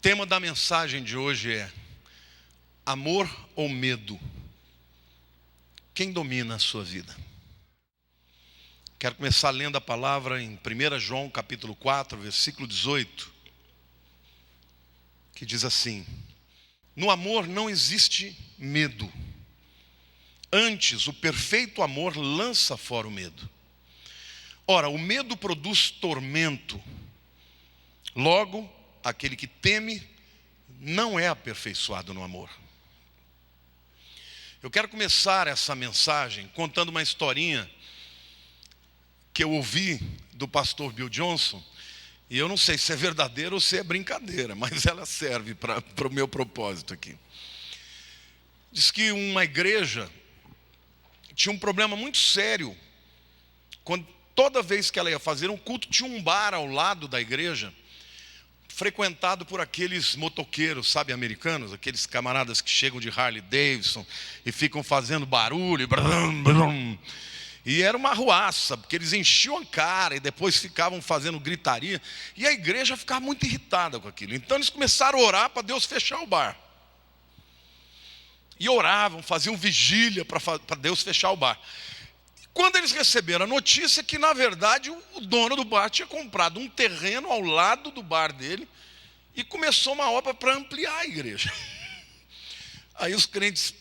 tema da mensagem de hoje é amor ou medo? Quem domina a sua vida? Quero começar lendo a palavra em 1 João capítulo 4, versículo 18, que diz assim: no amor não existe medo. Antes, o perfeito amor lança fora o medo. Ora, o medo produz tormento. Logo, aquele que teme não é aperfeiçoado no amor. Eu quero começar essa mensagem contando uma historinha que eu ouvi do pastor Bill Johnson. E eu não sei se é verdadeira ou se é brincadeira, mas ela serve para o meu propósito aqui. Diz que uma igreja tinha um problema muito sério. Quando toda vez que ela ia fazer um culto, tinha um bar ao lado da igreja, frequentado por aqueles motoqueiros, sabe, americanos, aqueles camaradas que chegam de Harley Davidson e ficam fazendo barulho, brum, brum. E era uma arruaça, porque eles enchiam a cara e depois ficavam fazendo gritaria, e a igreja ficava muito irritada com aquilo. Então eles começaram a orar para Deus fechar o bar. E oravam, faziam vigília para Deus fechar o bar. Quando eles receberam a notícia que, na verdade, o dono do bar tinha comprado um terreno ao lado do bar dele e começou uma obra para ampliar a igreja. Aí os crentes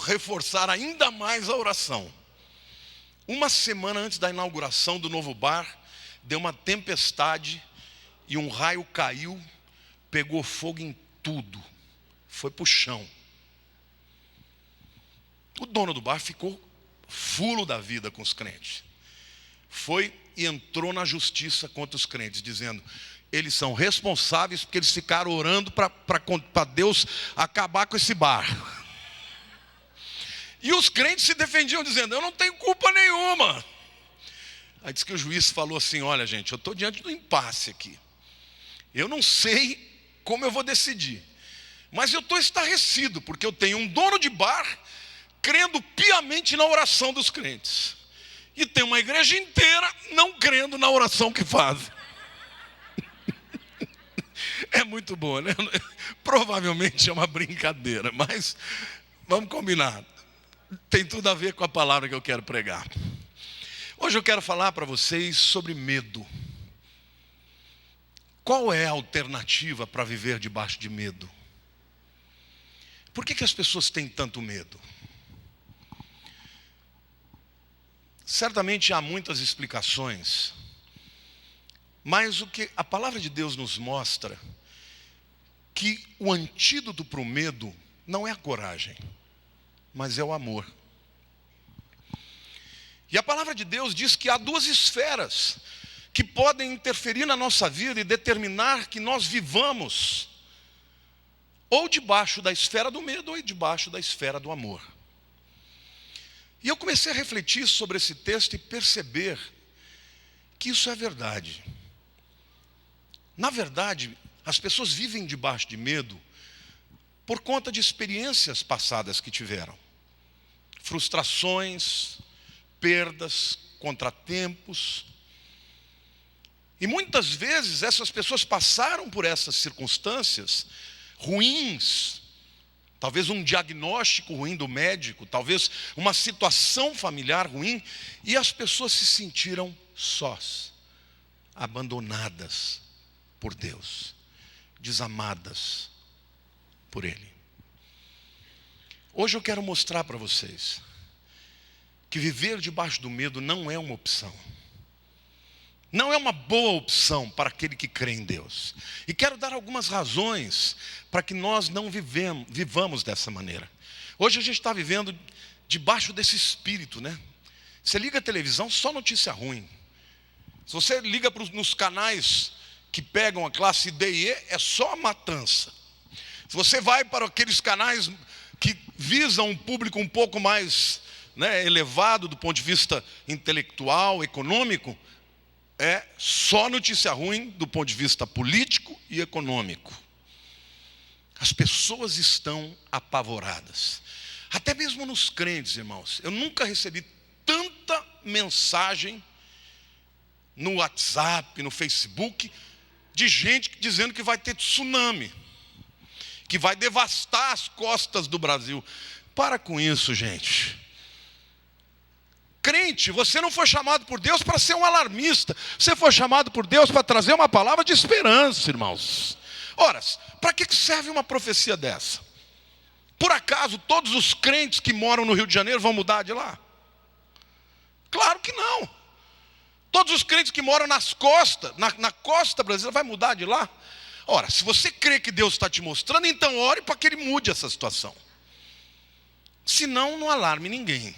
reforçaram ainda mais a oração. Uma semana antes da inauguração do novo bar, deu uma tempestade e um raio caiu, pegou fogo em tudo, foi para o chão. O dono do bar ficou fulo da vida com os crentes. Foi e entrou na justiça contra os crentes, dizendo: eles são responsáveis porque eles ficaram orando para Deus acabar com esse bar. E os crentes se defendiam dizendo: eu não tenho culpa nenhuma. Aí diz que o juiz falou assim: olha, gente, eu estou diante do impasse aqui. Eu não sei como eu vou decidir, mas eu estou estarrecido, porque eu tenho um dono de bar crendo piamente na oração dos crentes, e tem uma igreja inteira não crendo na oração que fazem. É muito boa, né? Provavelmente é uma brincadeira, mas vamos combinar, tem tudo a ver com a palavra que eu quero pregar. Hoje eu quero falar para vocês sobre medo. Qual é a alternativa para viver debaixo de medo? Por que as pessoas têm tanto medo? Certamente há muitas explicações, mas o que a palavra de Deus nos mostra, que o antídoto para o medo não é a coragem, mas é o amor. E a palavra de Deus diz que há duas esferas que podem interferir na nossa vida e determinar que nós vivamos ou debaixo da esfera do medo ou debaixo da esfera do amor. E eu comecei a refletir sobre esse texto e perceber que isso é verdade. Na verdade, as pessoas vivem debaixo de medo por conta de experiências passadas que tiveram. Frustrações, perdas, contratempos. E muitas vezes essas pessoas passaram por essas circunstâncias ruins. Talvez um diagnóstico ruim do médico, talvez uma situação familiar ruim, e as pessoas se sentiram sós, abandonadas por Deus, desamadas por Ele. Hoje eu quero mostrar para vocês que viver debaixo do medo não é uma opção. Não é uma boa opção para aquele que crê em Deus. E quero dar algumas razões para que nós não vivamos dessa maneira. Hoje a gente está vivendo debaixo desse espírito, né? Você liga a televisão, só notícia ruim. Se você liga nos canais que pegam a classe D e E, é só matança. Se você vai para aqueles canais que visam um público um pouco mais, né, elevado do ponto de vista intelectual, econômico, é só notícia ruim do ponto de vista político e econômico. As pessoas estão apavoradas. Até mesmo nos crentes, irmãos. Eu nunca recebi tanta mensagem no WhatsApp, no Facebook, de gente dizendo que vai ter tsunami. que vai devastar as costas do Brasil. Para com isso, gente. Crente, você não foi chamado por Deus para ser um alarmista. Você foi chamado por Deus para trazer uma palavra de esperança, irmãos. Ora, para que serve uma profecia dessa? Por acaso todos os crentes que moram no Rio de Janeiro vão mudar de lá? Claro que não. Todos os crentes que moram nas costas, na costa brasileira, vai mudar de lá? Ora, se você crê que Deus está te mostrando, então ore para que Ele mude essa situação. Senão, não alarme ninguém.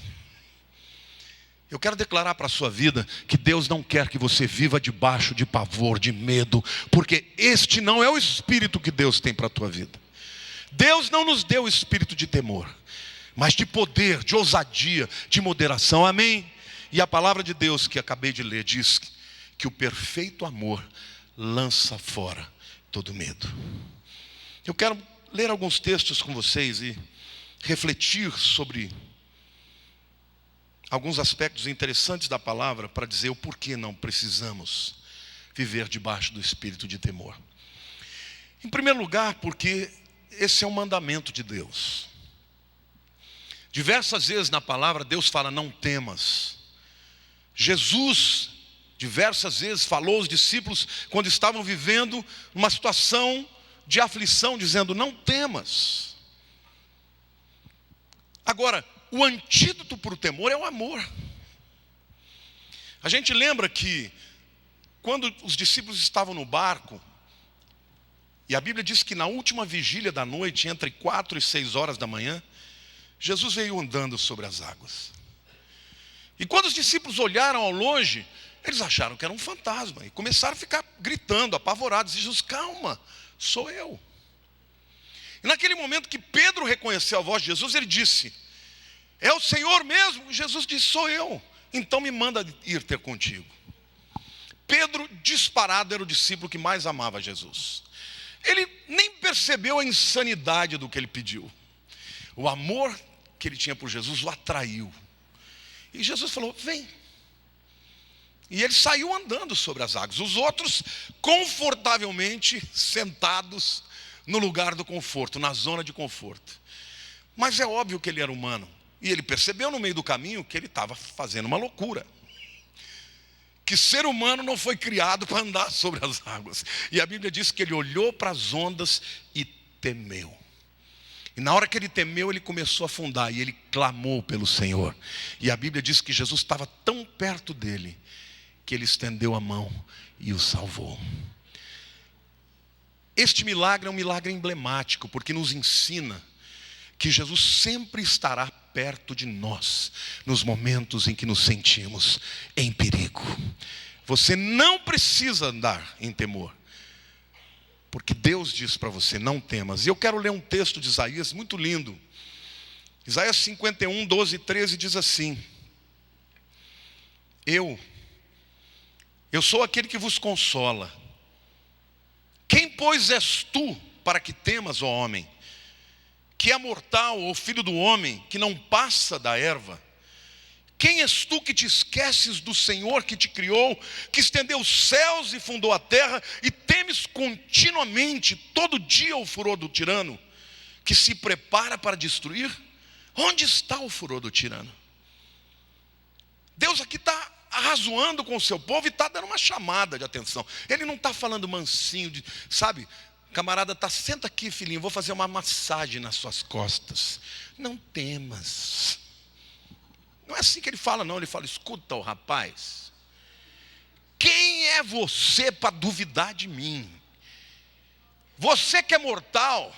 Eu quero declarar para a sua vida que Deus não quer que você viva debaixo de pavor, de medo, porque este não é o espírito que Deus tem para a tua vida. Deus não nos deu o espírito de temor, mas de poder, de ousadia, de moderação. Amém? E a palavra de Deus que acabei de ler diz que o perfeito amor lança fora todo medo. Eu quero ler alguns textos com vocês e refletir sobre alguns aspectos interessantes da palavra para dizer o porquê não precisamos viver debaixo do espírito de temor. Em primeiro lugar, porque esse é um mandamento de Deus. Diversas vezes na palavra Deus fala: não temas. Jesus diversas vezes falou aos discípulos quando estavam vivendo uma situação de aflição, dizendo: não temas. Agora, o antídoto para o temor é o amor. A gente lembra que quando os discípulos estavam no barco, e a Bíblia diz que na última vigília da noite, entre 4 e 6 horas da manhã, Jesus veio andando sobre as águas. E quando os discípulos olharam ao longe, eles acharam que era um fantasma e começaram a ficar gritando, apavorados. Jesus: calma, sou eu. E naquele momento que Pedro reconheceu a voz de Jesus, ele disse: é o Senhor mesmo? E Jesus disse: sou eu, então me manda ir ter contigo. Pedro, disparado, era o discípulo que mais amava Jesus. Ele nem percebeu a insanidade do que ele pediu. O amor que ele tinha por Jesus o atraiu. E Jesus falou: vem. E ele saiu andando sobre as águas. Os outros confortavelmente sentados no lugar do conforto, na zona de conforto. Mas é óbvio que ele era humano. E ele percebeu no meio do caminho que ele estava fazendo uma loucura. Que ser humano não foi criado para andar sobre as águas. E a Bíblia diz que ele olhou para as ondas e temeu. E na hora que ele temeu, ele começou a afundar. E ele clamou pelo Senhor. E a Bíblia diz que Jesus estava tão perto dele que ele estendeu a mão e o salvou. Este milagre é um milagre emblemático, porque nos ensina que Jesus sempre estará perto de nós nos momentos em que nos sentimos em perigo. Você não precisa andar em temor, porque Deus diz para você: não temas. E eu quero ler um texto de Isaías muito lindo. Isaías 51, 12 e 13 diz assim: Eu sou aquele que vos consola. Quem, pois, és tu para que temas, ó homem? Que é mortal, ou filho do homem, que não passa da erva? Quem és tu que te esqueces do Senhor que te criou, que estendeu os céus e fundou a terra, e temes continuamente, todo dia, o furor do tirano, que se prepara para destruir? Onde está o furor do tirano? Deus aqui está arrazoando com o seu povo e está dando uma chamada de atenção. Ele não está falando mansinho, sabe? Camarada, senta aqui, filhinho, vou fazer uma massagem nas suas costas. Não temas. Não é assim que ele fala, não. Ele fala: escuta, rapaz, quem é você para duvidar de mim? Você que é mortal,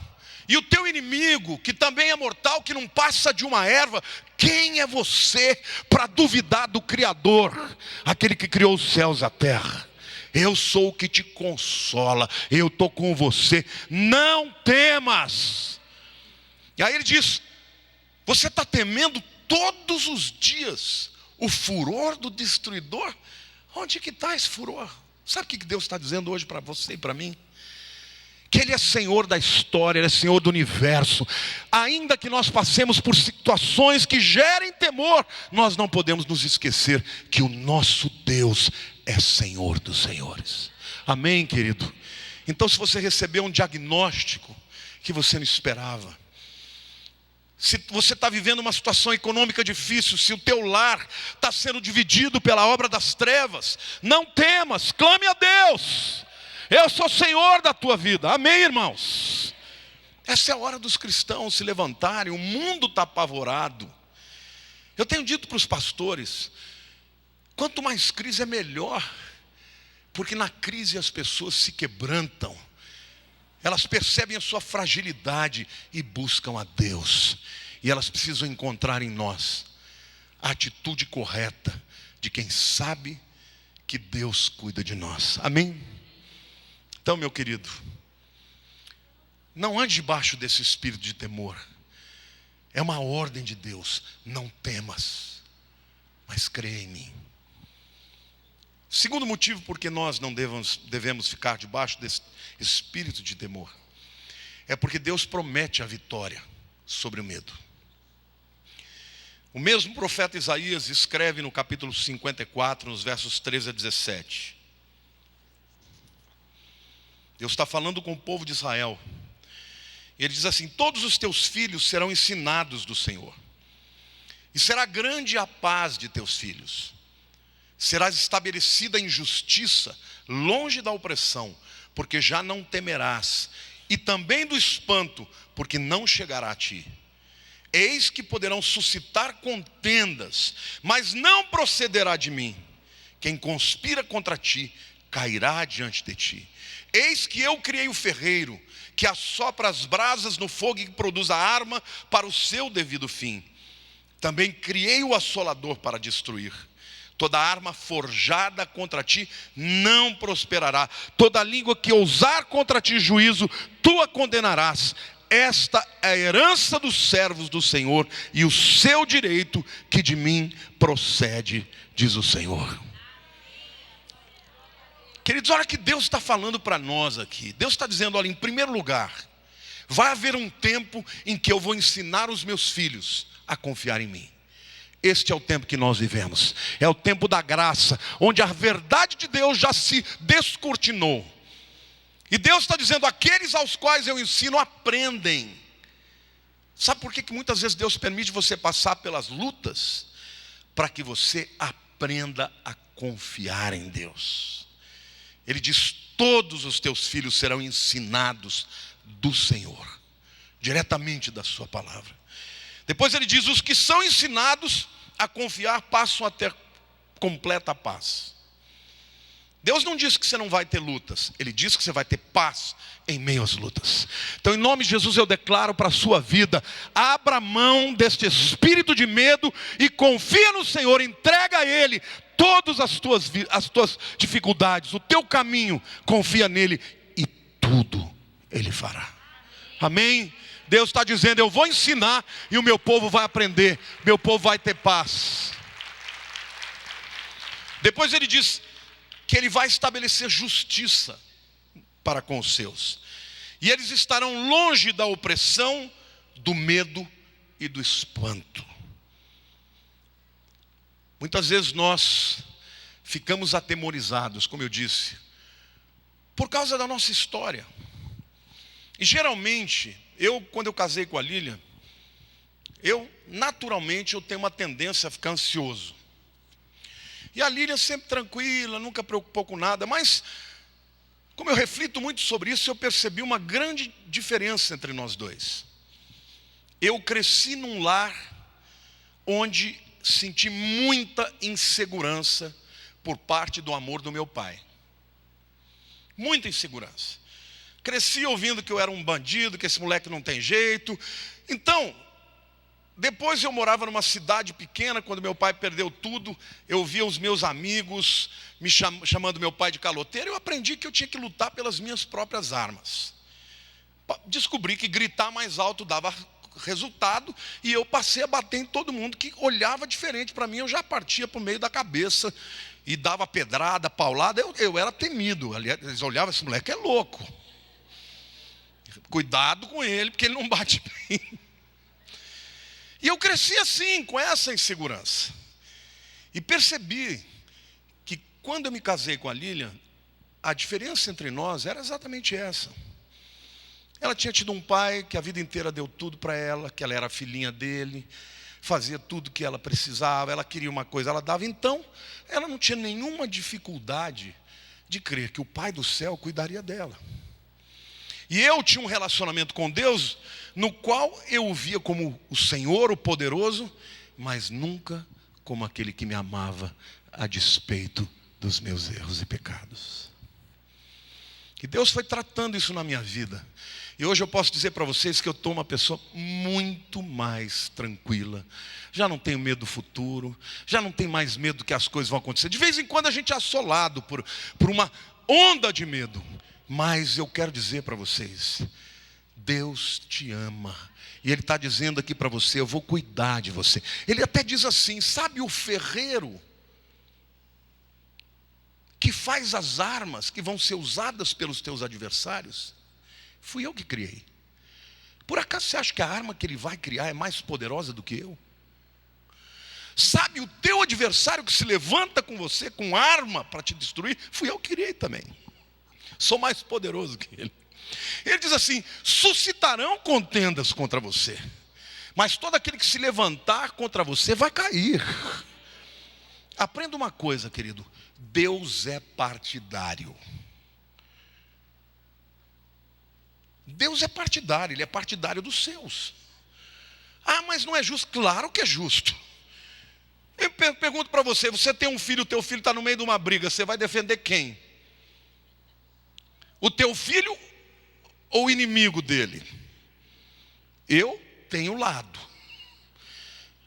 e o teu inimigo, que também é mortal, que não passa de uma erva, quem é você para duvidar do Criador, aquele que criou os céus e a terra? Eu sou o que te consola, eu estou com você, não temas. E aí ele diz: você está temendo todos os dias o furor do destruidor? Onde que está esse furor? Sabe o que Deus está dizendo hoje para você e para mim? Que Ele é Senhor da história, Ele é Senhor do universo. Ainda que nós passemos por situações que gerem temor, nós não podemos nos esquecer que o nosso Deus é Senhor dos senhores. Amém, querido? Então, se você recebeu um diagnóstico que você não esperava. Se você está vivendo uma situação econômica difícil, se o teu lar está sendo dividido pela obra das trevas, não temas, clame a Deus. Eu sou Senhor da tua vida. Amém, irmãos? Essa é a hora dos cristãos se levantarem. O mundo está apavorado. Eu tenho dito para os pastores, quanto mais crise é melhor, porque na crise as pessoas se quebrantam. Elas percebem a sua fragilidade e buscam a Deus. E elas precisam encontrar em nós a atitude correta de quem sabe que Deus cuida de nós. Amém? Então, meu querido, não ande debaixo desse espírito de temor. É uma ordem de Deus. Não temas, mas creia em mim. Segundo motivo porque nós não devemos ficar debaixo desse espírito de temor, é porque Deus promete a vitória sobre o medo. O mesmo profeta Isaías escreve no capítulo 54, nos versos 13 a 17. Deus está falando com o povo de Israel. Ele diz assim: todos os teus filhos serão ensinados do Senhor, e será grande a paz de teus filhos. Serás estabelecida em justiça, longe da opressão, porque já não temerás, e também do espanto, porque não chegará a ti. Eis que poderão suscitar contendas, mas não procederá de mim. Quem conspira contra ti, cairá diante de ti. Eis que eu criei o ferreiro, que assopra as brasas no fogo e que produz a arma para o seu devido fim. Também criei o assolador para destruir. Toda arma forjada contra ti não prosperará. Toda língua que ousar contra ti juízo, tu a condenarás. Esta é a herança dos servos do Senhor e o seu direito que de mim procede, diz o Senhor. Queridos, olha que Deus está falando para nós aqui. Deus está dizendo, olha, em primeiro lugar, vai haver um tempo em que eu vou ensinar os meus filhos a confiar em mim. Este é o tempo que nós vivemos. É o tempo da graça, onde a verdade de Deus já se descortinou. E Deus está dizendo, aqueles aos quais eu ensino, aprendem. Sabe por que muitas vezes Deus permite você passar pelas lutas? Para que você aprenda a confiar em Deus. Ele diz, todos os teus filhos serão ensinados do Senhor, diretamente da sua palavra. Depois ele diz, os que são ensinados a confiar passam a ter completa paz. Deus não diz que você não vai ter lutas, Ele diz que você vai ter paz em meio às lutas. Então, em nome de Jesus, eu declaro para a sua vida, abra mão deste espírito de medo e confia no Senhor, entrega a Ele todas as tuas dificuldades, o teu caminho, confia nele e tudo Ele fará. Amém? Deus está dizendo, eu vou ensinar e o meu povo vai aprender, meu povo vai ter paz. Depois ele diz que ele vai estabelecer justiça para com os seus. E eles estarão longe da opressão, do medo e do espanto. Muitas vezes nós ficamos atemorizados, como eu disse, por causa da nossa história. E geralmente, quando eu casei com a Lília, naturalmente eu tenho uma tendência a ficar ansioso. E a Lília sempre tranquila, nunca preocupou com nada, mas como eu reflito muito sobre isso, eu percebi uma grande diferença entre nós dois. Eu cresci num lar onde senti muita insegurança por parte do amor do meu pai. Muita insegurança. Cresci ouvindo que eu era um bandido, que esse moleque não tem jeito. Então, depois eu morava numa cidade pequena, quando meu pai perdeu tudo, eu via os meus amigos me chamando meu pai de caloteiro, eu aprendi que eu tinha que lutar pelas minhas próprias armas. Descobri que gritar mais alto dava resultado, e eu passei a bater em todo mundo que olhava diferente para mim, eu já partia para o meio da cabeça, e dava pedrada, paulada, eu era temido, eles olhavam, esse moleque é louco. Cuidado com ele, porque ele não bate bem. E eu cresci assim, com essa insegurança. E percebi que quando eu me casei com a Lília, a diferença entre nós era exatamente essa. Ela tinha tido um pai que a vida inteira deu tudo para ela, que ela era a filhinha dele, fazia tudo que ela precisava, ela queria uma coisa, ela dava. Então, ela não tinha nenhuma dificuldade de crer que o Pai do céu cuidaria dela. E eu tinha um relacionamento com Deus, no qual eu o via como o Senhor, o poderoso, mas nunca como aquele que me amava a despeito dos meus erros e pecados. E Deus foi tratando isso na minha vida. E hoje eu posso dizer para vocês que eu estou uma pessoa muito mais tranquila. Já não tenho medo do futuro, já não tenho mais medo que as coisas vão acontecer. De vez em quando a gente é assolado por uma onda de medo. Mas eu quero dizer para vocês, Deus te ama. E Ele está dizendo aqui para você, eu vou cuidar de você. Ele até diz assim, sabe o ferreiro que faz as armas que vão ser usadas pelos teus adversários? Fui eu que criei. Por acaso você acha que a arma que ele vai criar é mais poderosa do que eu? Sabe o teu adversário que se levanta com você com arma para te destruir? Fui eu que criei também. Sou mais poderoso que ele. Ele diz assim, suscitarão contendas contra você, mas todo aquele que se levantar contra você vai cair. Aprenda uma coisa, querido, Deus é partidário. Deus é partidário, Ele é partidário dos seus. Ah, mas não é justo? Claro que é justo. Eu pergunto para você, você tem um filho, o teu filho está no meio de uma briga, você vai defender quem? O teu filho ou o inimigo dele? Eu tenho lado.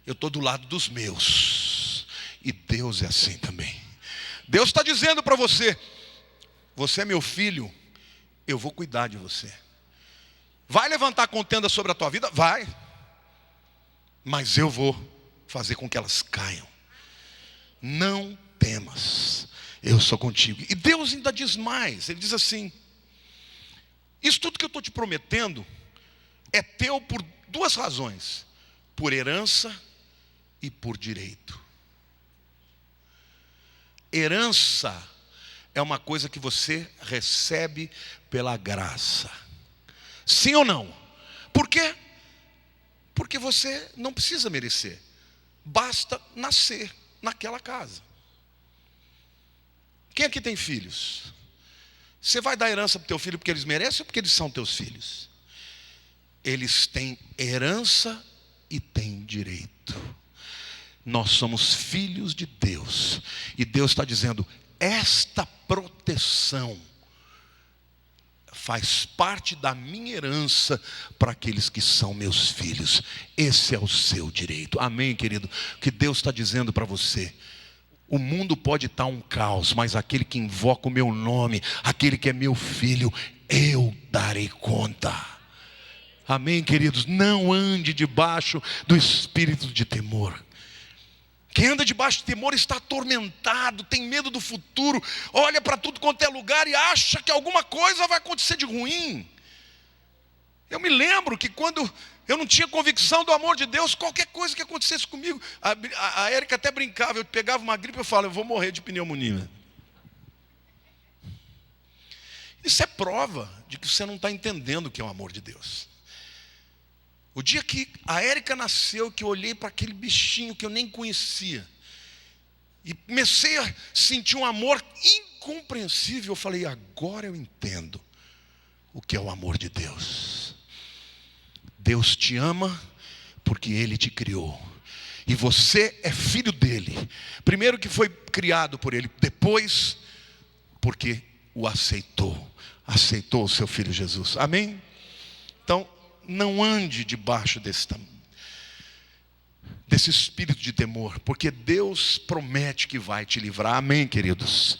Eu estou do lado dos meus. E Deus é assim também. Deus está dizendo para você, você é meu filho, eu vou cuidar de você. Vai levantar contenda sobre a tua vida? Vai. Mas eu vou fazer com que elas caiam. Não temas, eu sou contigo. E Deus ainda diz mais, Ele diz assim, isso tudo que eu estou te prometendo é teu por duas razões, por herança e por direito. Herança é uma coisa que você recebe pela graça. Sim ou não? Por quê? Porque você não precisa merecer. Basta nascer naquela casa. Quem aqui tem filhos? Você vai dar herança para o teu filho porque eles merecem ou porque eles são teus filhos? Eles têm herança e têm direito. Nós somos filhos de Deus. E Deus está dizendo, esta proteção faz parte da minha herança para aqueles que são meus filhos. Esse é o seu direito. Amém, querido? Que Deus está dizendo para você. O mundo pode estar um caos, mas aquele que invoca o meu nome, aquele que é meu filho, eu darei conta. Amém, queridos? Não ande debaixo do espírito de temor. Quem anda debaixo de temor está atormentado, tem medo do futuro, olha para tudo quanto é lugar e acha que alguma coisa vai acontecer de ruim. Eu me lembro que quando eu não tinha convicção do amor de Deus, qualquer coisa que acontecesse comigo, a Érica até brincava, eu pegava uma gripe e eu falava, eu vou morrer de pneumonia. Isso é prova de que você não está entendendo o que é o amor de Deus. O dia que a Érica nasceu, que eu olhei para aquele bichinho que eu nem conhecia, e comecei a sentir um amor incompreensível, eu falei, agora eu entendo o que é o amor de Deus. Deus te ama porque Ele te criou. E você é filho dEle. Primeiro que foi criado por Ele, depois porque o aceitou. Aceitou o seu Filho Jesus. Amém? Então, não ande debaixo desse espírito de temor, porque Deus promete que vai te livrar. Amém, queridos?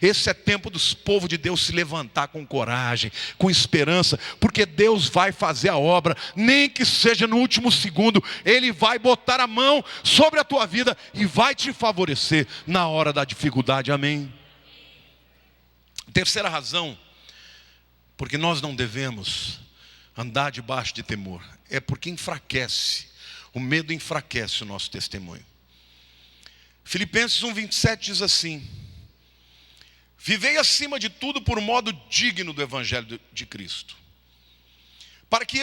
Esse é tempo dos povos de Deus se levantar com coragem, com esperança, porque Deus vai fazer a obra, nem que seja no último segundo, Ele vai botar a mão sobre a tua vida e vai te favorecer na hora da dificuldade. Amém? Terceira razão, porque nós não devemos andar debaixo de temor, é porque enfraquece. O medo enfraquece o nosso testemunho. Filipenses 1:27 diz assim: vivei acima de tudo por modo digno do Evangelho de Cristo. para que,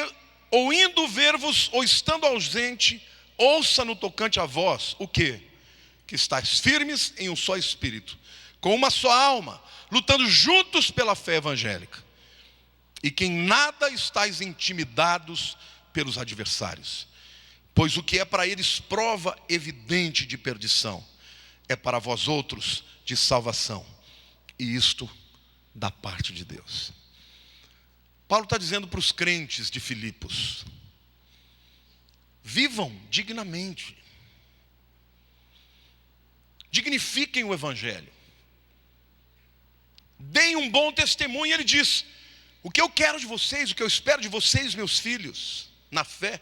ou indo ver-vos, ou estando ausente, ouça no tocante a vós, o quê? Que estáis firmes em um só espírito, com uma só alma, lutando juntos pela fé evangélica, e que em nada estáis intimidados pelos adversários, pois o que é para eles prova evidente de perdição, é para vós outros de salvação, e isto da parte de Deus. Paulo está dizendo para os crentes de Filipos: vivam dignamente, dignifiquem o evangelho, deem um bom testemunho. Ele diz: o que eu quero de vocês, o que eu espero de vocês, meus filhos, na fé,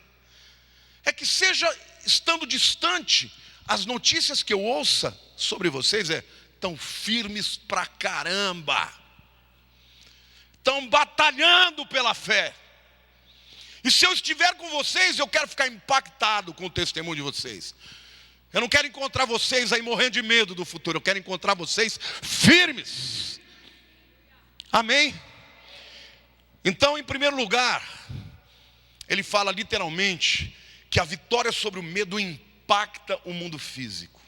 é que seja, estando distante, as notícias que eu ouça sobre vocês tão firmes pra caramba, estão batalhando pela fé. E se eu estiver com vocês, eu quero ficar impactado com o testemunho de vocês. Eu não quero encontrar vocês aí morrendo de medo do futuro, eu quero encontrar vocês firmes. Amém? Então, em primeiro lugar, ele fala literalmente que a vitória sobre o medo impacta o mundo físico.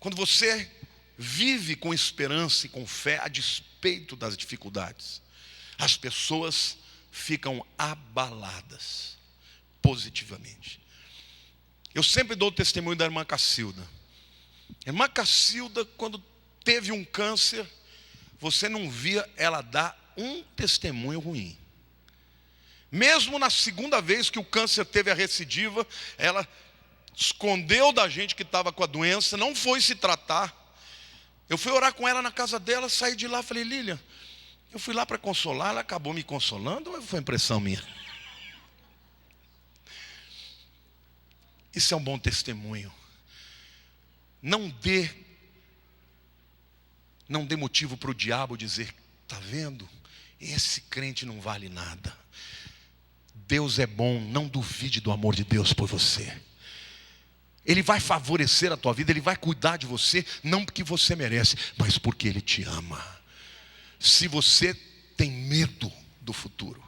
Quando você vive com esperança e com fé, a despeito das dificuldades, as pessoas ficam abaladas positivamente. Eu sempre dou o testemunho da irmã Cacilda. A irmã Cacilda, quando teve um câncer, você não via ela dar um testemunho ruim. Mesmo na segunda vez que o câncer teve a recidiva, ela escondeu da gente que estava com a doença, não foi se tratar. Eu fui orar com ela na casa dela, saí de lá, falei: Lília, eu fui lá para consolar, ela acabou me consolando ou foi impressão minha? Isso é um bom testemunho. Não dê motivo para o diabo dizer: está vendo? Esse crente não vale nada. Deus é bom, não duvide do amor de Deus por você. Ele vai favorecer a tua vida, Ele vai cuidar de você, não porque você merece, mas porque Ele te ama. Se você tem medo do futuro,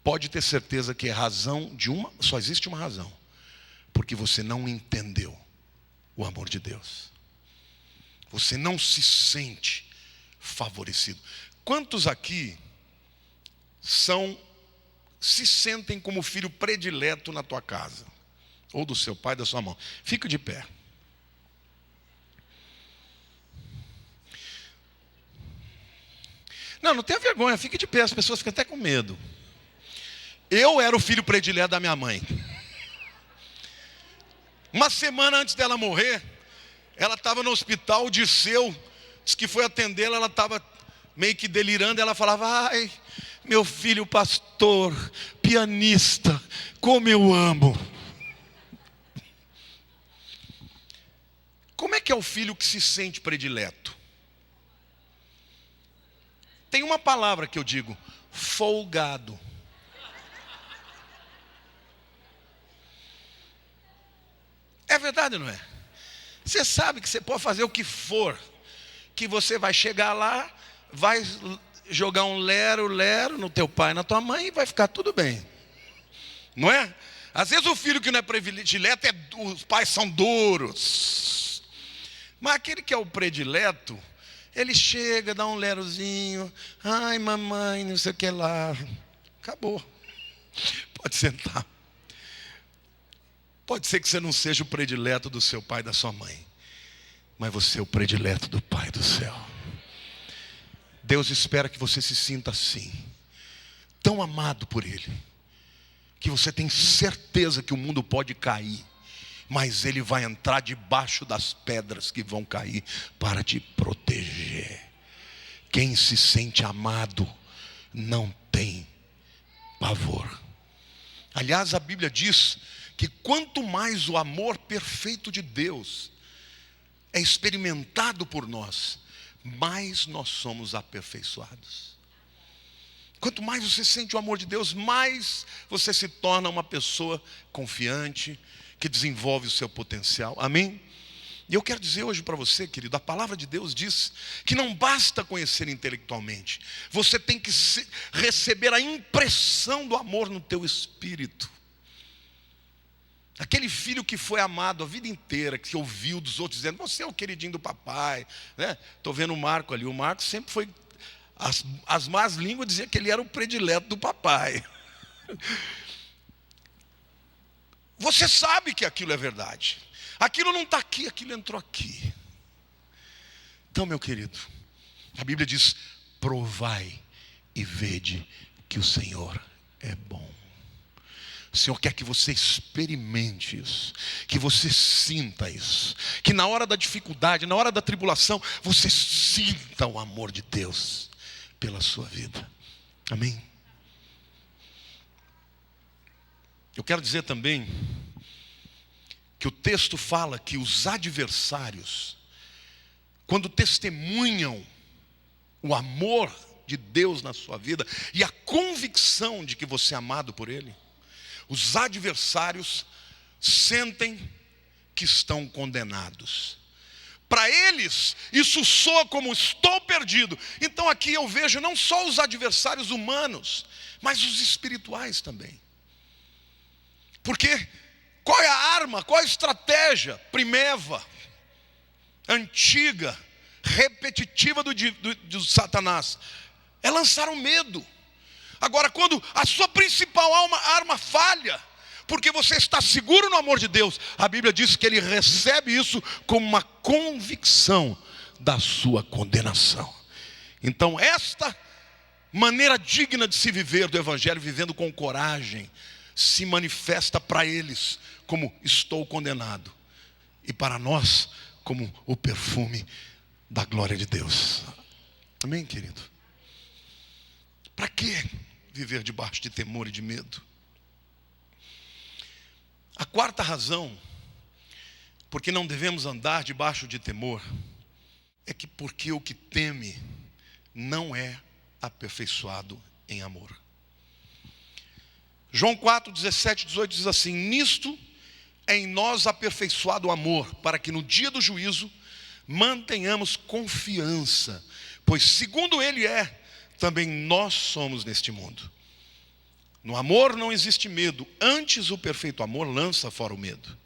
pode ter certeza que é razão de só existe uma razão: porque você não entendeu o amor de Deus. Você não se sente favorecido. Quantos aqui se sentem como filho predileto na tua casa, ou do seu pai, da sua mãe? Fica de pé. Não tenha vergonha, fique de pé, as pessoas ficam até com medo. Eu era o filho predileto da minha mãe. Uma semana antes dela morrer, ela estava no hospital, o Disseu disse que foi atendê-la, ela estava meio que delirando, ela falava: ai, meu filho pastor, pianista, como eu amo. Como é que é o filho que se sente predileto? Tem uma palavra que eu digo: folgado. É verdade ou não é? Você sabe que você pode fazer o que for, que você vai chegar lá, vai jogar um lero no teu pai, na tua mãe, e vai ficar tudo bem. Não é? Às vezes o filho que não é predileto, os pais são duros. Mas aquele que é o predileto, ele chega, dá um lerozinho: ai mamãe, não sei o que lá. Acabou. Pode sentar. Pode ser que você não seja o predileto do seu pai e da sua mãe, mas você é o predileto do Pai do céu. Deus espera que você se sinta assim, tão amado por Ele, que você tem certeza que o mundo pode cair, mas Ele vai entrar debaixo das pedras que vão cair para te proteger. Quem se sente amado não tem pavor. Aliás, a Bíblia diz que quanto mais o amor perfeito de Deus é experimentado por nós, mais nós somos aperfeiçoados. Quanto mais você sente o amor de Deus, mais você se torna uma pessoa confiante, que desenvolve o seu potencial. Amém? E eu quero dizer hoje para você, querido, a palavra de Deus diz que não basta conhecer intelectualmente. Você tem que receber a impressão do amor no teu espírito. Aquele filho que foi amado a vida inteira, que ouviu dos outros dizendo, você é o queridinho do papai, né? Estou vendo o Marco ali, o Marco sempre foi, as más línguas diziam que ele era o predileto do papai. Você sabe que aquilo é verdade. Aquilo não está aqui, aquilo entrou aqui. Então, meu querido, a Bíblia diz, provai e vede que o Senhor é bom. O Senhor quer que você experimente isso, que você sinta isso, que na hora da dificuldade, na hora da tribulação, você sinta o amor de Deus pela sua vida. Amém? Eu quero dizer também que o texto fala que os adversários, quando testemunham o amor de Deus na sua vida e a convicção de que você é amado por Ele, os adversários sentem que estão condenados. Para eles, isso soa como estou perdido. Então aqui eu vejo não só os adversários humanos, mas os espirituais também. Porque qual é a arma, qual é a estratégia primeva, antiga, repetitiva do Satanás? É lançar o medo. Agora, quando a sua principal arma falha, porque você está seguro no amor de Deus, a Bíblia diz que Ele recebe isso como uma convicção da sua condenação. Então, esta maneira digna de se viver do Evangelho, vivendo com coragem, se manifesta para eles como estou condenado, e para nós como o perfume da glória de Deus. Amém, querido? Para que viver debaixo de temor e de medo? A quarta razão, porque não devemos andar debaixo de temor, é que porque o que teme não é aperfeiçoado em amor. João 4, 17, 18 diz assim, nisto é em nós aperfeiçoado o amor, para que no dia do juízo mantenhamos confiança, pois segundo Ele é, também nós somos neste mundo. No amor não existe medo, antes o perfeito amor lança fora o medo.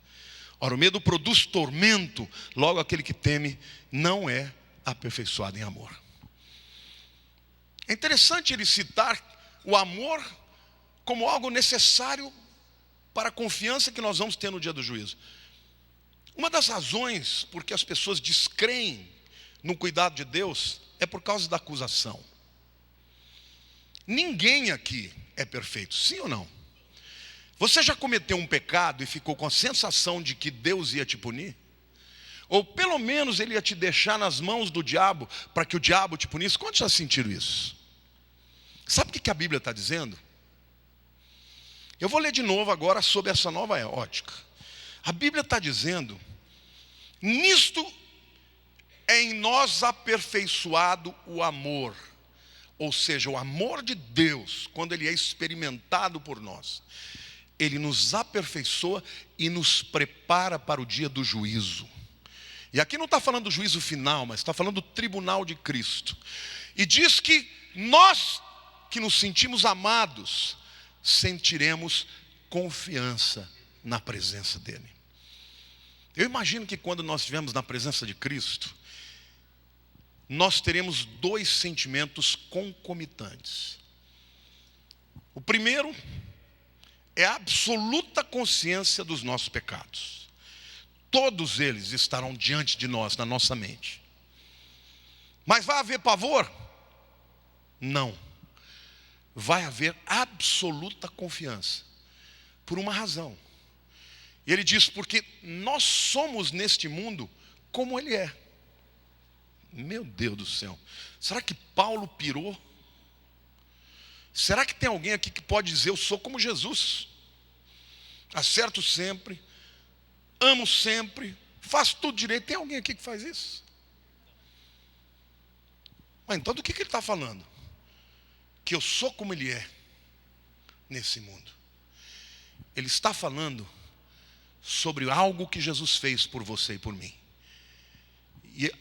Ora, o medo produz tormento, logo aquele que teme não é aperfeiçoado em amor. É interessante ele citar o amor como algo necessário para a confiança que nós vamos ter no dia do juízo. Uma das razões por que as pessoas descreem no cuidado de Deus é por causa da acusação. Ninguém aqui é perfeito, sim ou não? Você já cometeu um pecado e ficou com a sensação de que Deus ia te punir? Ou pelo menos Ele ia te deixar nas mãos do diabo para que o diabo te punisse? Quantos já sentiram isso? Sabe o que a Bíblia está dizendo? Eu vou ler de novo agora sobre essa nova ótica. A Bíblia está dizendo, nisto é em nós aperfeiçoado o amor. Ou seja, o amor de Deus, quando Ele é experimentado por nós, Ele nos aperfeiçoa e nos prepara para o dia do juízo. E aqui não está falando do juízo final, mas está falando do tribunal de Cristo. E diz que nós que nos sentimos amados, sentiremos confiança na presença dEle. Eu imagino que quando nós estivermos na presença de Cristo, nós teremos dois sentimentos concomitantes. O primeiro é a absoluta consciência dos nossos pecados. Todos eles estarão diante de nós, na nossa mente. Mas vai haver pavor? Não. Vai haver absoluta confiança. Por uma razão. E ele diz, porque nós somos neste mundo como Ele é. Meu Deus do céu. Será que Paulo pirou? Será que tem alguém aqui que pode dizer, eu sou como Jesus? Acerto sempre, amo sempre, faço tudo direito. Tem alguém aqui que faz isso? Mas então do que ele está falando? Que eu sou como Ele é nesse mundo. Ele está falando sobre algo que Jesus fez por você e por mim.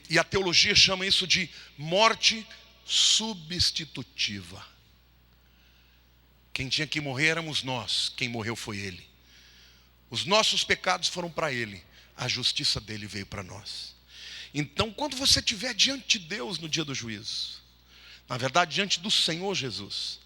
E a teologia chama isso de morte substitutiva. Quem tinha que morrer éramos nós, quem morreu foi Ele. Os nossos pecados foram para Ele, a justiça dele veio para nós. Então, quando você estiver diante de Deus no dia do juízo, na verdade, diante do Senhor Jesus,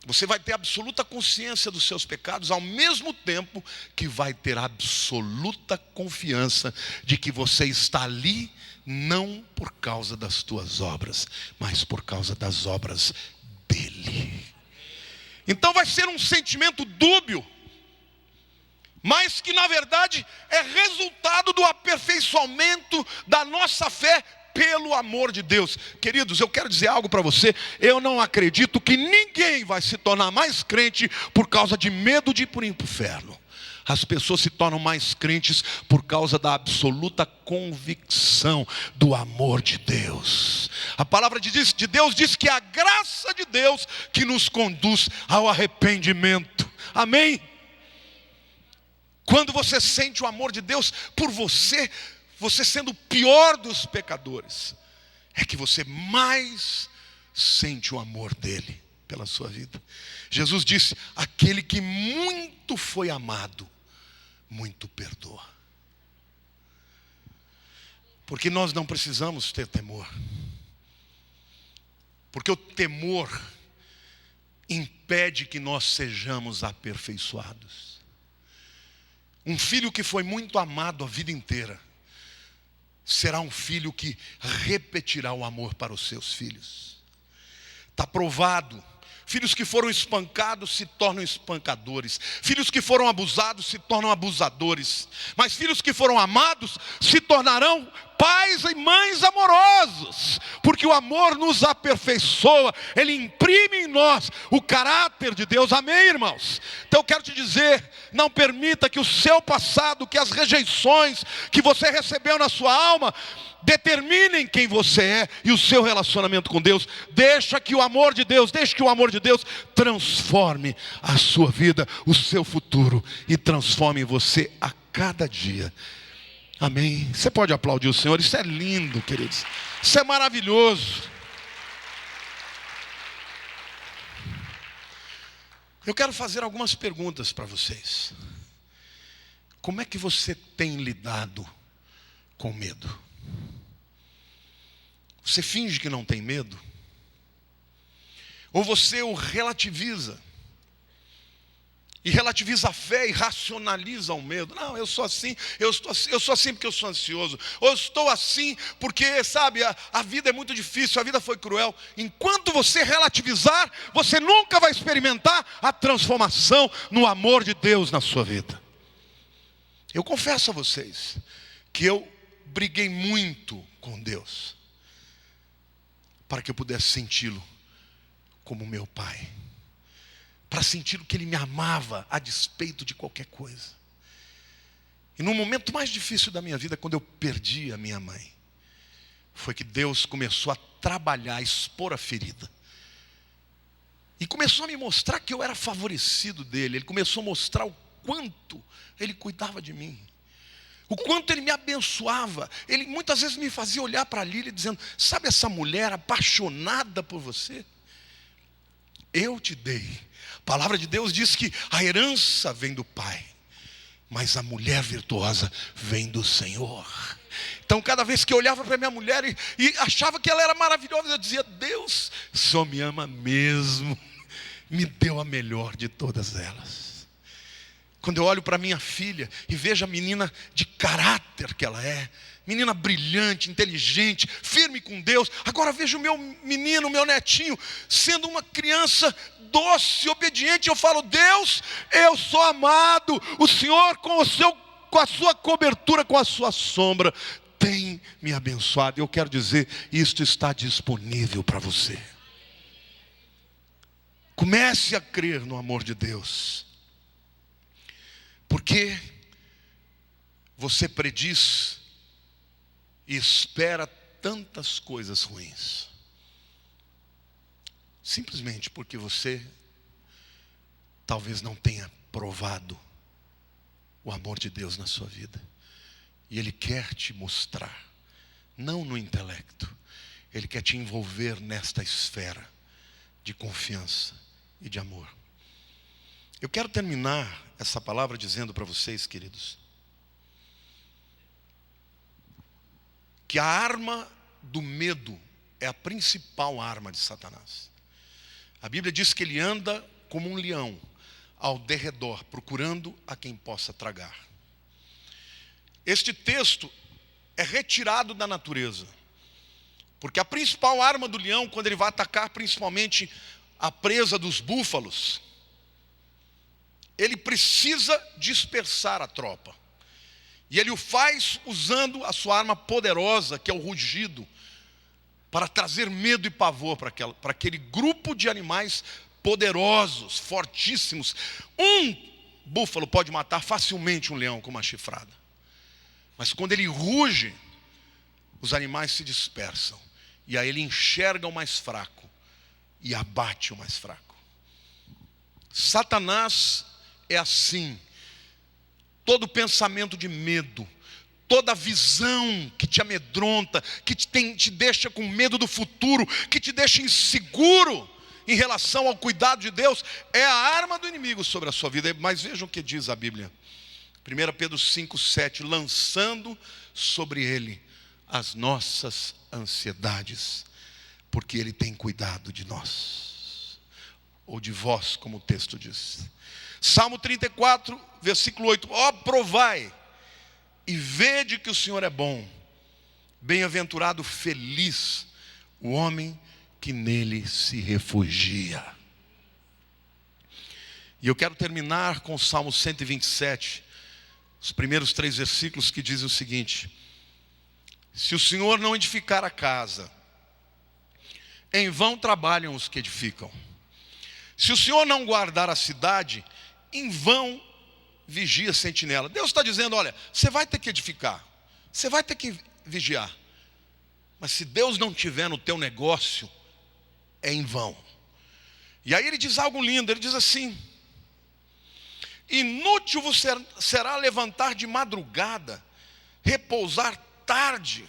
você vai ter absoluta consciência dos seus pecados, ao mesmo tempo que vai ter absoluta confiança de que você está ali, não por causa das tuas obras, mas por causa das obras dele. Então vai ser um sentimento dúbio, mas que na verdade é resultado do aperfeiçoamento da nossa fé pelo amor de Deus. Queridos, eu quero dizer algo para você. Eu não acredito que ninguém vai se tornar mais crente por causa de medo de ir para o inferno. As pessoas se tornam mais crentes por causa da absoluta convicção do amor de Deus. A palavra de Deus diz que é a graça de Deus que nos conduz ao arrependimento. Amém? Quando você sente o amor de Deus por você sendo o pior dos pecadores, é que você mais sente o amor dele pela sua vida. Jesus disse: aquele que muito foi amado, muito perdoa. Porque nós não precisamos ter temor. Porque o temor impede que nós sejamos aperfeiçoados. Um filho que foi muito amado a vida inteira será um filho que repetirá o amor para os seus filhos. Está provado. Filhos que foram espancados se tornam espancadores. Filhos que foram abusados se tornam abusadores. Mas filhos que foram amados se tornarão pais e mães amorosos. Porque o amor nos aperfeiçoa. Ele imprime em nós o caráter de Deus. Amém, irmãos? Então eu quero te dizer, não permita que o seu passado, que as rejeições que você recebeu na sua alma determinem quem você é e o seu relacionamento com Deus. Deixe que o amor de Deus transforme a sua vida, o seu futuro, e transforme você a cada dia. Amém? Você pode aplaudir o Senhor? Isso é lindo, queridos. Isso é maravilhoso. Eu quero fazer algumas perguntas para vocês. Como é que você tem lidado com medo? Você finge que não tem medo? Ou você o relativiza? E relativiza a fé e racionaliza o medo. Não, eu sou assim, eu sou assim porque eu sou ansioso. Ou eu estou assim porque, sabe, a vida é muito difícil, a vida foi cruel. Enquanto você relativizar, você nunca vai experimentar a transformação no amor de Deus na sua vida. Eu confesso a vocês que eu briguei muito com Deus para que eu pudesse senti-lo como meu pai, para sentir que ele me amava a despeito de qualquer coisa. E no momento mais difícil da minha vida, quando eu perdi a minha mãe, foi que Deus começou a trabalhar, a expor a ferida, e começou a me mostrar que eu era favorecido dele. Ele começou a mostrar o quanto ele cuidava de mim, o quanto ele me abençoava. Ele muitas vezes me fazia olhar para Lília dizendo: sabe essa mulher apaixonada por você? Eu te dei. A palavra de Deus diz que a herança vem do pai, mas a mulher virtuosa vem do Senhor. Então cada vez que eu olhava para minha mulher e achava que ela era maravilhosa, eu dizia: Deus só me ama mesmo, me deu a melhor de todas elas. Quando eu olho para minha filha e vejo a menina de caráter que ela é, menina brilhante, inteligente, firme com Deus. Agora vejo o meu menino, o meu netinho, sendo uma criança doce, obediente. Eu falo: Deus, eu sou amado. O Senhor com a sua cobertura, com a sua sombra, tem me abençoado. Eu quero dizer, isto está disponível para você. Comece a crer no amor de Deus. Porque você prediz e espera tantas coisas ruins, simplesmente porque você talvez não tenha provado o amor de Deus na sua vida. E Ele quer te mostrar não no intelecto. Ele quer te envolver nesta esfera de confiança e de amor. Eu quero terminar essa palavra dizendo para vocês, queridos, que a arma do medo é a principal arma de Satanás. A Bíblia diz que ele anda como um leão ao derredor, procurando a quem possa tragar. Este texto é retirado da natureza, porque a principal arma do leão, quando ele vai atacar principalmente a presa dos búfalos, ele precisa dispersar a tropa. E ele o faz usando a sua arma poderosa, que é o rugido, para trazer medo e pavor para aquele grupo de animais poderosos, fortíssimos. Um búfalo pode matar facilmente um leão com uma chifrada. Mas quando ele ruge, os animais se dispersam. E aí ele enxerga o mais fraco e abate o mais fraco. Satanás é assim. Todo pensamento de medo, toda visão que te amedronta, que te deixa com medo do futuro, que te deixa inseguro em relação ao cuidado de Deus, é a arma do inimigo sobre a sua vida. Mas vejam o que diz a Bíblia. 1 Pedro 5,7, lançando sobre ele as nossas ansiedades, porque ele tem cuidado de nós, ou de vós, como o texto diz. Salmo 34, versículo 8, ó, provai e vede que o Senhor é bom, bem-aventurado, feliz o homem que nele se refugia. E eu quero terminar com o Salmo 127, os primeiros 3 versículos, que dizem o seguinte: se o Senhor não edificar a casa, em vão trabalham os que edificam. Se o Senhor não guardar a cidade, em vão vigia a sentinela. Deus está dizendo, olha, você vai ter que edificar, você vai ter que vigiar, mas se Deus não tiver no teu negócio, é em vão. E aí ele diz algo lindo, ele diz assim: inútil vos será levantar de madrugada, repousar tarde,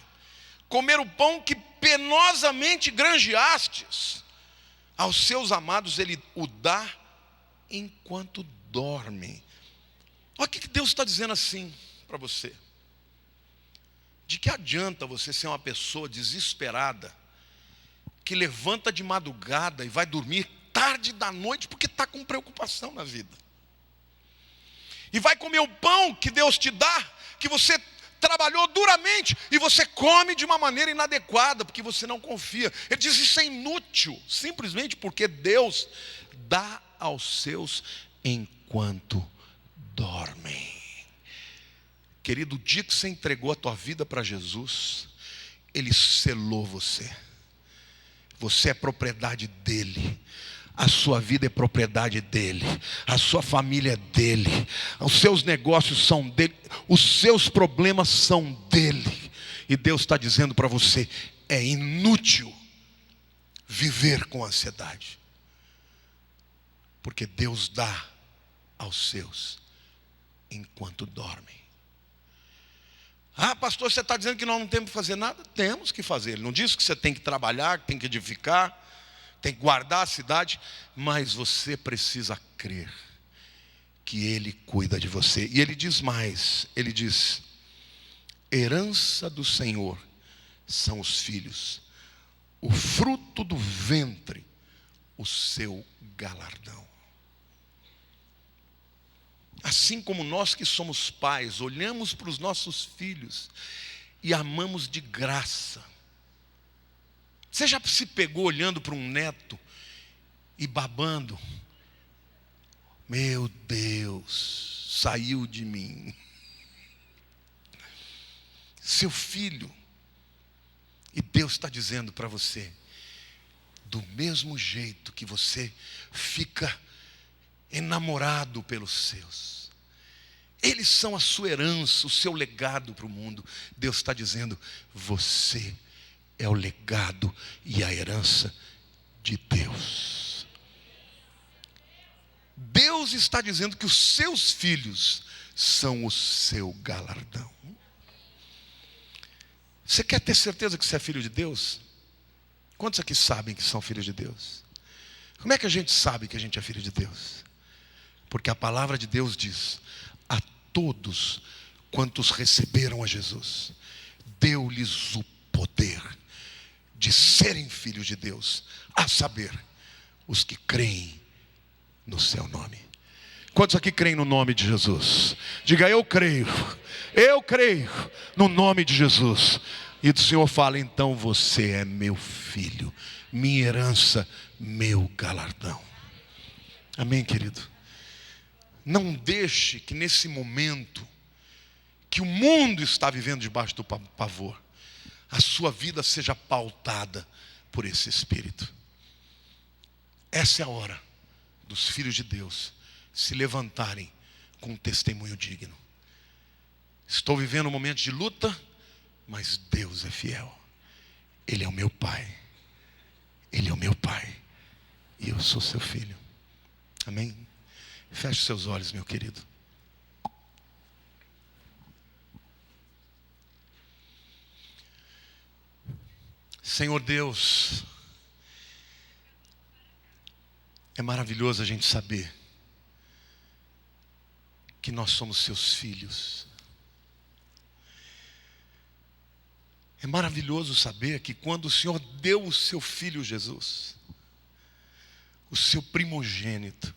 comer o pão que penosamente granjeastes. Aos seus amados ele o dá enquanto dormem. Olha o que Deus está dizendo assim para você. De que adianta você ser uma pessoa desesperada, que levanta de madrugada e vai dormir tarde da noite porque está com preocupação na vida, e vai comer o pão que Deus te dá, que você trabalhou duramente, e você come de uma maneira inadequada, porque você não confia. Ele diz, isso é inútil, simplesmente porque Deus dá aos seus enquanto dormem. Querido, o dia que você entregou a tua vida para Jesus, Ele selou você. Você é propriedade dEle. A sua vida é propriedade dEle. A sua família é dEle. Os seus negócios são dEle. Os seus problemas são dEle. E Deus está dizendo para você, é inútil viver com ansiedade, porque Deus dá aos seus enquanto dormem. Ah, pastor, você está dizendo que nós não temos que fazer nada? Temos que fazer. Ele não disse que você tem que trabalhar, que tem que edificar, tem que guardar a cidade, mas você precisa crer que Ele cuida de você. E Ele diz mais, Ele diz, herança do Senhor são os filhos, o fruto do ventre, o seu galardão. Assim como nós que somos pais, olhamos para os nossos filhos e amamos de graça. Você já se pegou olhando para um neto e babando? Meu Deus, saiu de mim. Seu filho. E Deus está dizendo para você, do mesmo jeito que você fica enamorado pelos seus, eles são a sua herança, o seu legado para o mundo. Deus está dizendo, você é o legado e a herança de Deus. Deus está dizendo que os seus filhos são o seu galardão. Você quer ter certeza que você é filho de Deus? Quantos aqui sabem que são filhos de Deus? Como é que a gente sabe que a gente é filho de Deus? Porque a palavra de Deus diz: a todos quantos receberam a Jesus, deu-lhes o poder de serem filhos de Deus, a saber, os que creem no seu nome. Quantos aqui creem no nome de Jesus? Diga: eu creio no nome de Jesus. E o Senhor fala: então você é meu filho, minha herança, meu galardão. Amém, querido? Não deixe que nesse momento que o mundo está vivendo debaixo do pavor, a sua vida seja pautada por esse Espírito. Essa é a hora dos filhos de Deus se levantarem com um testemunho digno. Estou vivendo um momento de luta, mas Deus é fiel. Ele é o meu Pai. Ele é o meu Pai. E eu sou seu filho. Amém? Feche seus olhos, meu querido. Senhor Deus, é maravilhoso a gente saber que nós somos seus filhos. É maravilhoso saber que quando o Senhor deu o seu filho Jesus, o seu primogênito,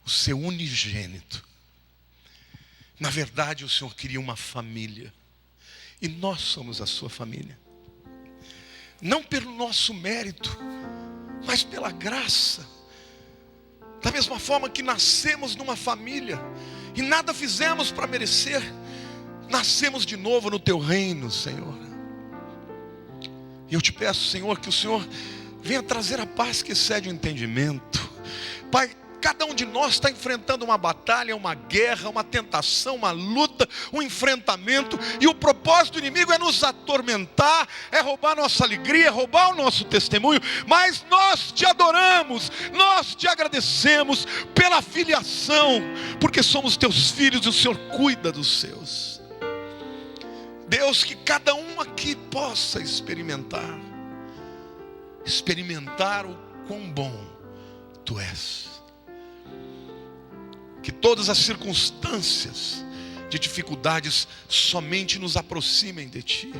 o seu unigênito, na verdade o Senhor queria uma família, e nós somos a sua família. Não pelo nosso mérito, mas pela graça. Da mesma forma que nascemos numa família e nada fizemos para merecer, nascemos de novo no teu reino, Senhor. E eu te peço, Senhor, que o Senhor venha trazer a paz que excede o entendimento. Pai, cada um de nós está enfrentando uma batalha, uma guerra, uma tentação, uma luta, um enfrentamento. E o propósito do inimigo é nos atormentar, é roubar nossa alegria, é roubar o nosso testemunho. Mas nós te adoramos, nós te agradecemos pela filiação, porque somos teus filhos e o Senhor cuida dos seus. Deus, que cada um aqui possa experimentar o quão bom tu és. Que todas as circunstâncias de dificuldades somente nos aproximem de ti.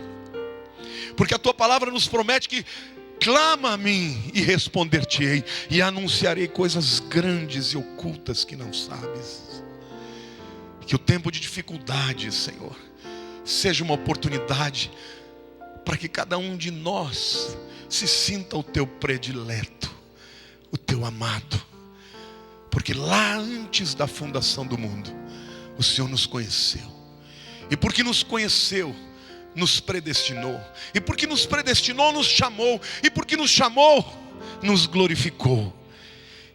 Porque a tua palavra nos promete que clama a mim e responder-te-ei, e anunciarei coisas grandes e ocultas que não sabes. Que o tempo de dificuldade, Senhor, seja uma oportunidade para que cada um de nós se sinta o teu predileto, o teu amado. Porque lá antes da fundação do mundo, o Senhor nos conheceu. E porque nos conheceu, nos predestinou. E porque nos predestinou, nos chamou. E porque nos chamou, nos glorificou.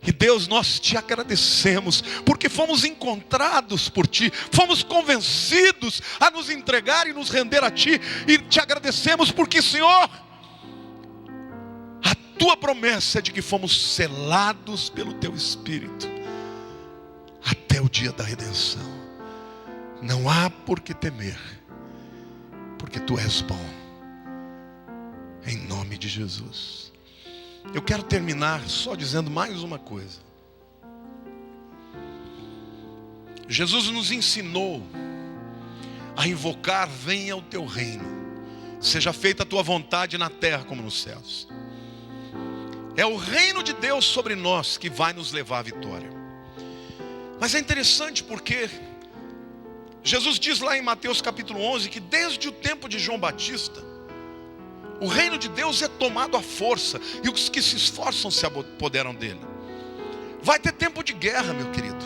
E Deus, nós te agradecemos, porque fomos encontrados por ti, fomos convencidos a nos entregar e nos render a ti. E te agradecemos porque, Senhor, a tua promessa é de que fomos selados pelo teu Espírito até o dia da redenção. Não há por que temer, porque tu és bom. Em nome de Jesus. Eu quero terminar só dizendo mais uma coisa. Jesus nos ensinou a invocar: venha o teu reino, seja feita a tua vontade na terra como nos céus. É o reino de Deus sobre nós que vai nos levar à vitória. Mas é interessante porque Jesus diz lá em Mateus capítulo 11 que desde o tempo de João Batista, o reino de Deus é tomado à força, e os que se esforçam se apoderam dele. Vai ter tempo de guerra, meu querido.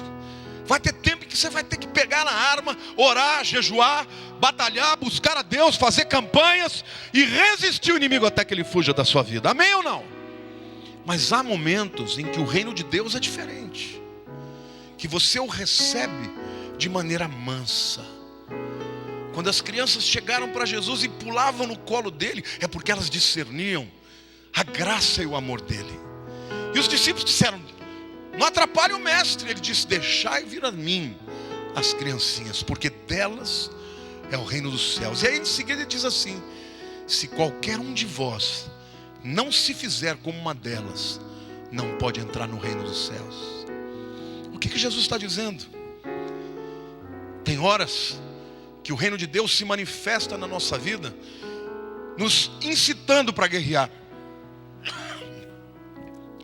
Vai ter tempo em que você vai ter que pegar na arma, orar, jejuar, batalhar, buscar a Deus, fazer campanhas e resistir o inimigo até que ele fuja da sua vida. Amém ou não? Mas há momentos em que o reino de Deus é diferente, que você o recebe de maneira mansa. Quando as crianças chegaram para Jesus e pulavam no colo dele, é porque elas discerniam a graça e o amor dele. E os discípulos disseram: não atrapalhe o mestre. Ele disse: deixai vir a mim as criancinhas, porque delas é o reino dos céus. E aí em seguida ele diz assim: se qualquer um de vós não se fizer como uma delas, não pode entrar no reino dos céus. O que Jesus está dizendo? Tem horas que o reino de Deus se manifesta na nossa vida, nos incitando para guerrear.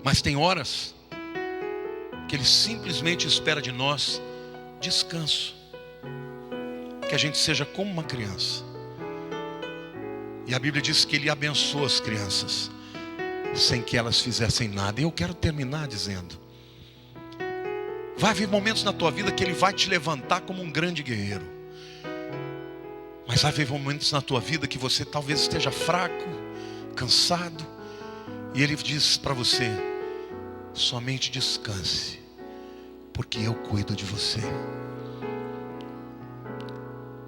Mas tem horas que Ele simplesmente espera de nós descanso. Que a gente seja como uma criança. E a Bíblia diz que Ele abençoa as crianças sem que elas fizessem nada. E eu quero terminar dizendo: vai haver momentos na tua vida que Ele vai te levantar como um grande guerreiro. Mas vai haver momentos na tua vida que você talvez esteja fraco, cansado. E Ele diz para você: somente descanse, porque eu cuido de você.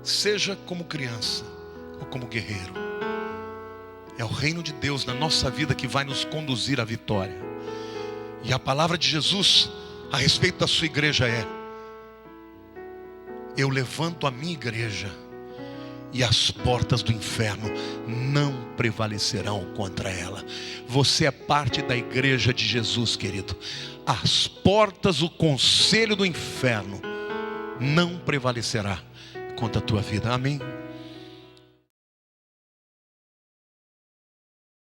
Seja como criança ou como guerreiro. É o reino de Deus na nossa vida que vai nos conduzir à vitória. E a palavra de Jesus a respeito da sua igreja é: eu levanto a minha igreja e as portas do inferno não prevalecerão contra ela. Você é parte da igreja de Jesus, querido. As portas, o conselho do inferno não prevalecerá contra a tua vida. Amém?